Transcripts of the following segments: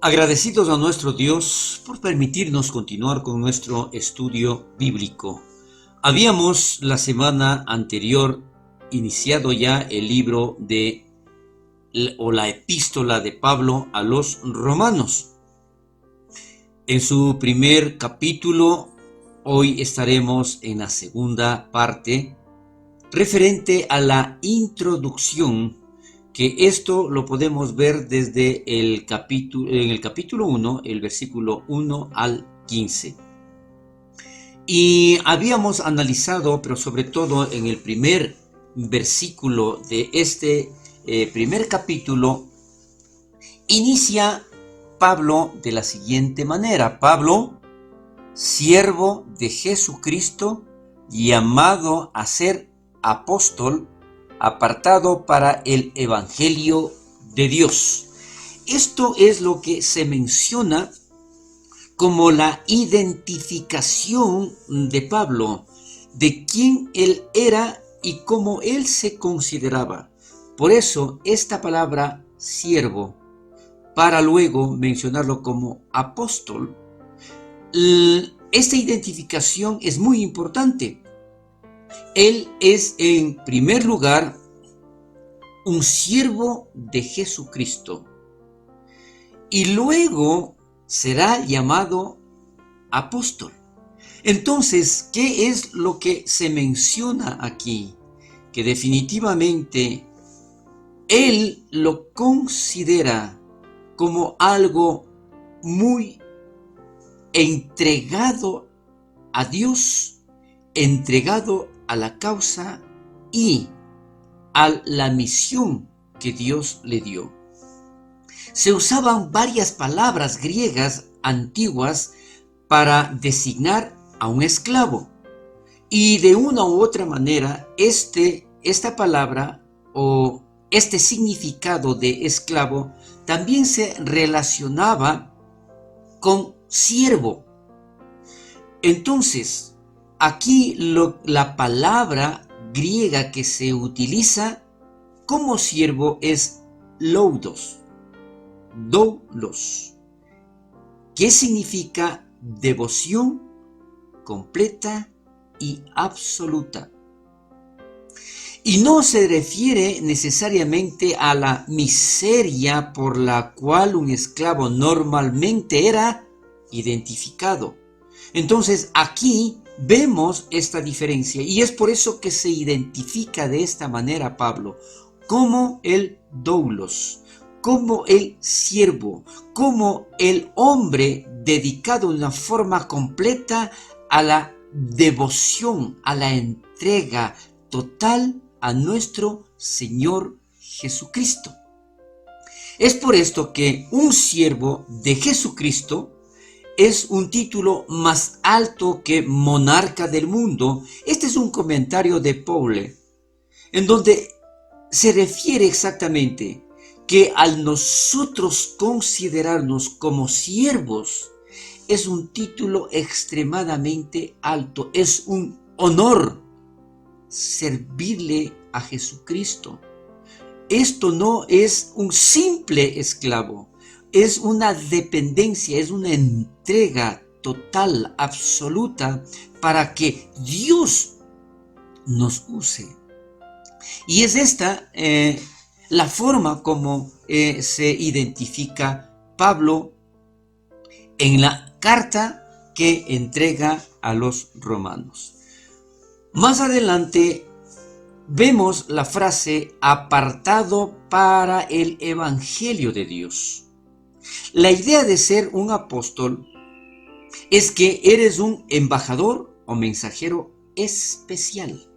Agradecidos a nuestro Dios por permitirnos continuar con nuestro estudio bíblico. Habíamos la semana anterior iniciado ya el libro o la epístola de Pablo a los romanos. En su primer capítulo, hoy estaremos en la segunda parte referente a la introducción, que esto lo podemos ver desde en el capítulo 1, el versículo 1 al 15. Y habíamos analizado, pero sobre todo en el primer versículo de este primer capítulo, inicia Pablo de la siguiente manera: Pablo, siervo de Jesucristo, llamado a ser apóstol, apartado para el Evangelio de Dios. Esto es lo que se menciona como la identificación de Pablo, de quién él era y cómo él se consideraba. Por eso esta palabra siervo, para luego mencionarlo como apóstol, esta identificación es muy importante. Él es en primer lugar un siervo de Jesucristo y luego será llamado apóstol. Entonces, ¿qué es lo que se menciona aquí? Que definitivamente él lo considera como algo muy entregado a Dios, entregado a la causa y a la misión que Dios le dio. Se usaban varias palabras griegas antiguas para designar a un esclavo, y de una u otra manera esta palabra o este significado de esclavo también se relacionaba con siervo. Entonces, aquí la palabra griega que se utiliza como siervo es doulos, que significa devoción completa y absoluta. Y no se refiere necesariamente a la miseria por la cual un esclavo normalmente era identificado. Entonces aquí vemos esta diferencia, y es por eso que se identifica de esta manera Pablo como el doulos, como el siervo, como el hombre dedicado de una forma completa a la devoción, a la entrega total a nuestro Señor Jesucristo. Es por esto que un siervo de Jesucristo es un título más alto que monarca del mundo. Este es un comentario de Paul, en donde se refiere exactamente que al nosotros considerarnos como siervos, es un título extremadamente alto, es un honor servirle a Jesucristo. Esto no es un simple esclavo, es una dependencia, es una entrega total, absoluta, para que Dios nos use. Y es esta la forma como se identifica Pablo en la carta que entrega a los romanos. Más adelante vemos la frase apartado para el Evangelio de Dios. La idea de ser un apóstol es que eres un embajador o mensajero especial.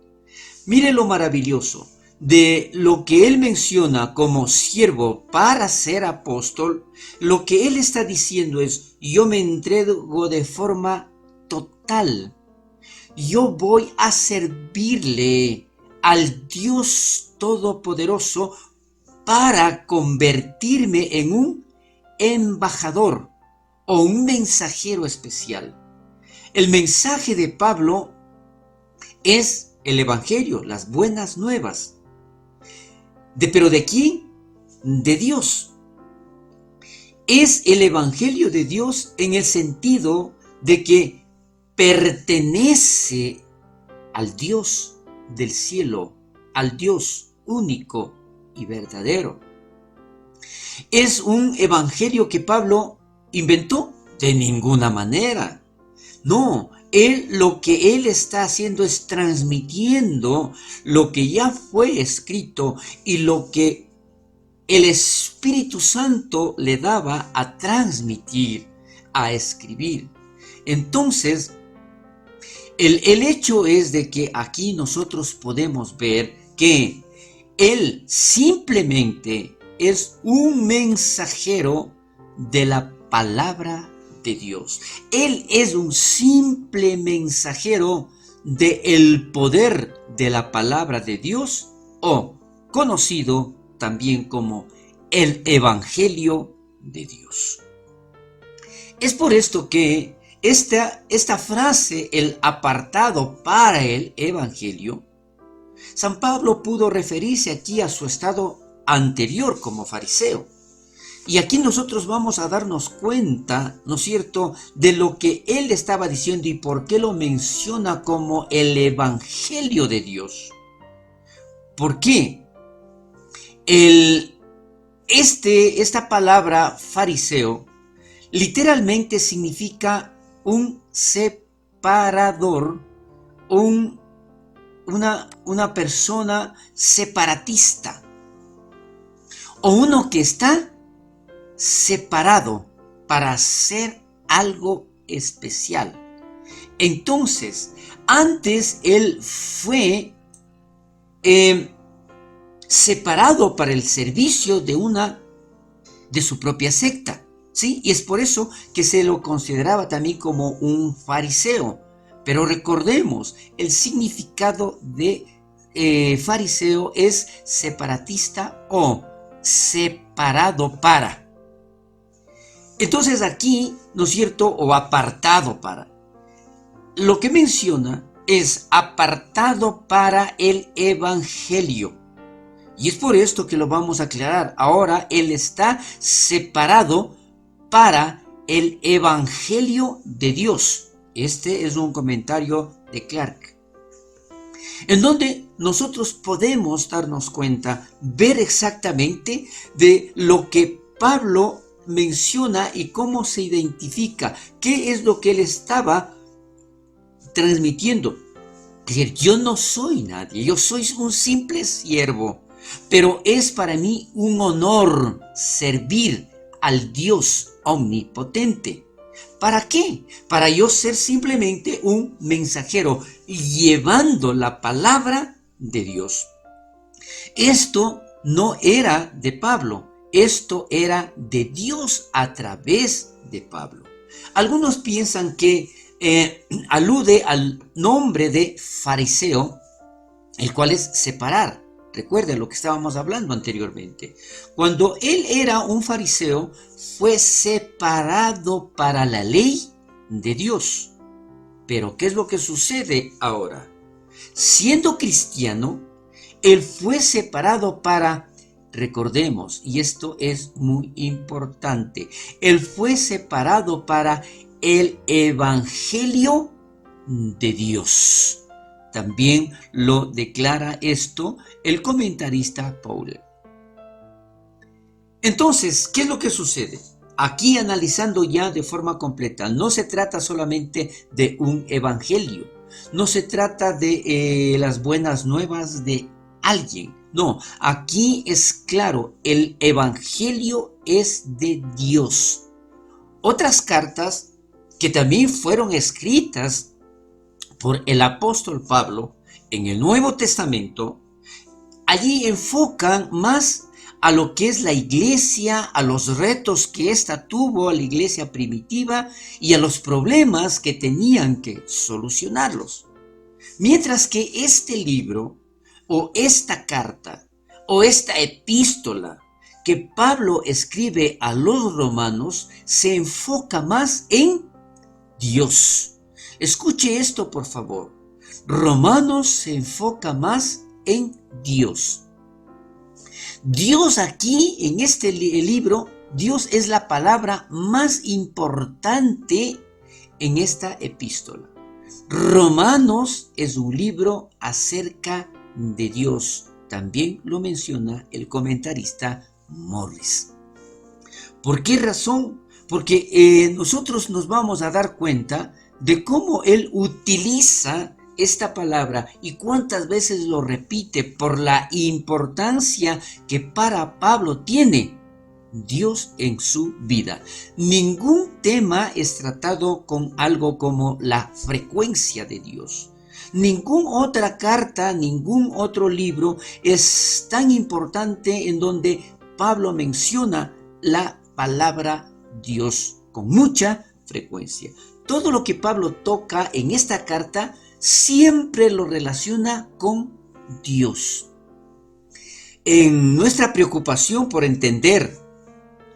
Mire lo maravilloso de lo que él menciona como siervo para ser apóstol. Lo que él está diciendo es: yo me entrego de forma total. Yo voy a servirle al Dios Todopoderoso para convertirme en un embajador o un mensajero especial. El mensaje de Pablo es el Evangelio, las buenas nuevas. ¿Pero de quién? De Dios. es el Evangelio de Dios en el sentido de que pertenece al Dios del cielo, al Dios único y verdadero. ¿Es un evangelio que Pablo inventó? De ninguna manera. No, lo que él está haciendo es transmitiendo lo que ya fue escrito y lo que el Espíritu Santo le daba a transmitir, a escribir. Entonces, el hecho es de que aquí nosotros podemos ver que él simplemente es un mensajero de la palabra de Dios. Él es un simple mensajero del poder de la palabra de Dios, o conocido también como el Evangelio de Dios. Es por esto que esta frase, el apartado para el Evangelio, San Pablo pudo referirse aquí a su estado anterior como fariseo. Y aquí nosotros vamos a darnos cuenta, ¿no es cierto?, de lo que él estaba diciendo y por qué lo menciona como el Evangelio de Dios. ¿Por qué? Esta palabra fariseo literalmente significa un separador, una persona separatista, o uno que está separado para hacer algo especial. Entonces, antes él fue separado para el servicio de su propia secta, ¿sí? Y es por eso que se lo consideraba también como un fariseo. Pero recordemos, el significado de fariseo es separatista o separado para. Entonces aquí, ¿no es cierto?, o apartado para. Lo que menciona es apartado para el Evangelio. Y es por esto que lo vamos a aclarar. Ahora él está separado para el Evangelio de Dios. Este es un comentario de Clark, en donde nosotros podemos darnos cuenta, ver exactamente de lo que Pablo menciona y cómo se identifica, qué es lo que él estaba transmitiendo. Es decir, yo no soy nadie, yo soy un simple siervo, pero es para mí un honor servir al Dios omnipotente. ¿Para qué? Para yo ser simplemente un mensajero llevando la palabra de Dios. Esto no era de Pablo, esto era de Dios a través de Pablo. Algunos piensan que alude al nombre de fariseo, el cual es separar. Recuerden lo que estábamos hablando anteriormente. Cuando él era un fariseo, fue separado para la ley de Dios. Pero ¿qué es lo que sucede ahora? Siendo cristiano, él fue separado para, recordemos, y esto es muy importante, él fue separado para el Evangelio de Dios. También lo declara esto el comentarista Paul. Entonces, ¿qué es lo que sucede? Aquí analizando ya de forma completa, no se trata solamente de un evangelio, no se trata de las buenas nuevas de alguien. No, aquí es claro, el evangelio es de Dios. Otras cartas que también fueron escritas por el apóstol Pablo en el Nuevo Testamento, allí enfocan más a lo que es la iglesia, a los retos que ésta tuvo, a la iglesia primitiva y a los problemas que tenían que solucionarlos. Mientras que este libro, o esta carta, o esta epístola que Pablo escribe a los romanos, se enfoca más en Dios. Escuche esto, por favor. Romanos se enfoca más en Dios. Dios aquí, en este libro, Dios es la palabra más importante en esta epístola. Romanos es un libro acerca de Dios. También lo menciona el comentarista Morris. ¿Por qué razón? Porque nosotros nos vamos a dar cuenta de cómo él utiliza esta palabra y cuántas veces lo repite por la importancia que para Pablo tiene Dios en su vida. Ningún tema es tratado con algo como la frecuencia de Dios. Ninguna otra carta, ningún otro libro es tan importante en donde Pablo menciona la palabra Dios con mucha frecuencia. Todo lo que Pablo toca en esta carta siempre lo relaciona con Dios. En nuestra preocupación por entender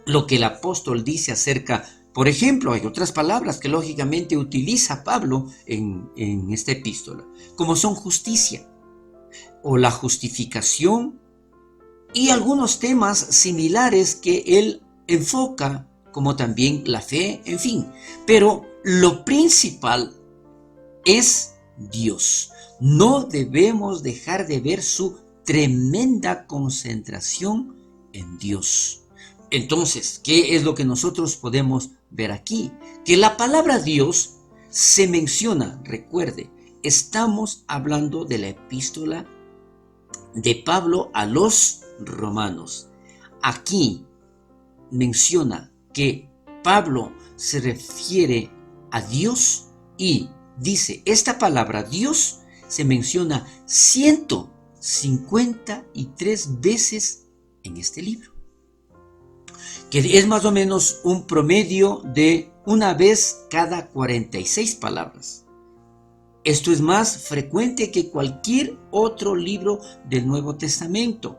lo que el apóstol dice acerca, por ejemplo, hay otras palabras que lógicamente utiliza Pablo en esta epístola, como son justicia o la justificación y algunos temas similares que él enfoca, como también la fe, en fin. Pero lo principal es Dios. No debemos dejar de ver su tremenda concentración en Dios. Entonces, ¿qué es lo que nosotros podemos ver aquí? Que la palabra Dios se menciona, recuerde, estamos hablando de la epístola de Pablo a los romanos. Aquí menciona que Pablo se refiere a Dios y dice, esta palabra Dios se menciona 153 veces en este libro, que es más o menos un promedio de una vez cada 46 palabras. Esto es más frecuente que cualquier otro libro del Nuevo Testamento.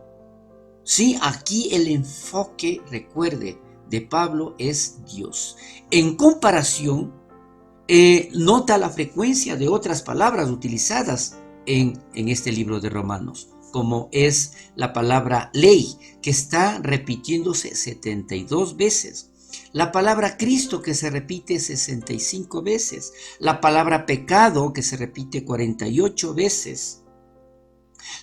Sí, aquí el enfoque, recuerde, de Pablo es Dios. En comparación, nota la frecuencia de otras palabras utilizadas en este libro de Romanos, como es la palabra ley, que está repitiéndose 72 veces. La palabra Cristo, que se repite 65 veces. La palabra pecado, que se repite 48 veces.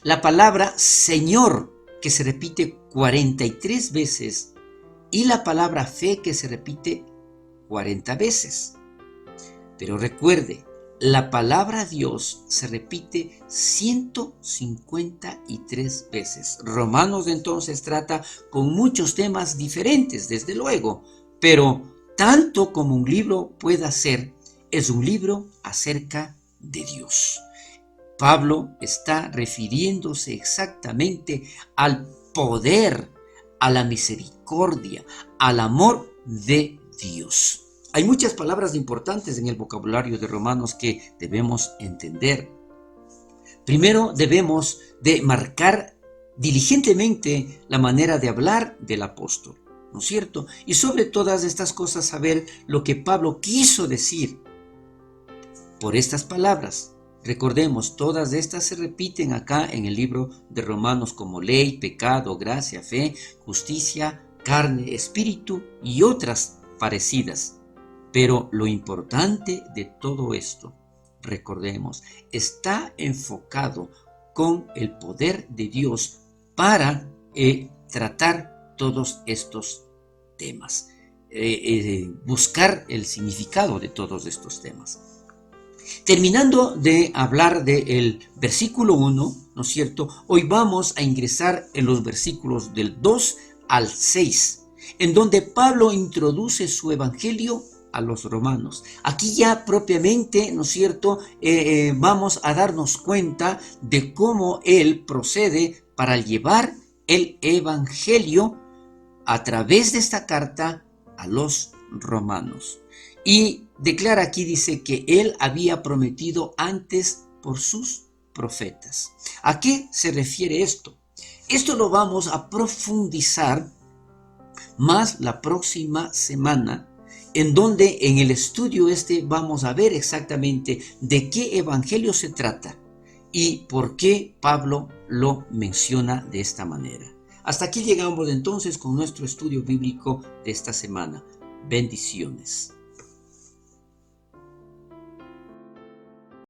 La palabra Señor, que se repite 43 veces. Y la palabra fe, que se repite 40 veces. Pero recuerde, la palabra Dios se repite 153 veces. Romanos entonces trata con muchos temas diferentes, desde luego, pero tanto como un libro pueda ser, es un libro acerca de Dios. Pablo está refiriéndose exactamente al poder, a la misericordia, al amor de Dios. Hay muchas palabras importantes en el vocabulario de Romanos que debemos entender. Primero debemos de marcar diligentemente la manera de hablar del apóstol, ¿no es cierto? Y sobre todas estas cosas saber lo que Pablo quiso decir por estas palabras. Recordemos, todas estas se repiten acá en el libro de Romanos como ley, pecado, gracia, fe, justicia, carne, espíritu y otras parecidas. Pero lo importante de todo esto, recordemos, está enfocado con el poder de Dios para tratar todos estos temas, buscar el significado de todos estos temas. Terminando de hablar del versículo 1, ¿no es cierto? Hoy vamos a ingresar en los versículos del 2 al 6, en donde Pablo introduce su evangelio a los romanos. Aquí ya propiamente, ¿no es cierto?, vamos a darnos cuenta de cómo él procede para llevar el evangelio a través de esta carta a los romanos. Y declara aquí, dice que él había prometido antes por sus profetas. ¿A qué se refiere esto? Esto lo vamos a profundizar más la próxima semana, en donde en el estudio vamos a ver exactamente de qué evangelio se trata y por qué Pablo lo menciona de esta manera. Hasta aquí llegamos entonces con nuestro estudio bíblico de esta semana. Bendiciones.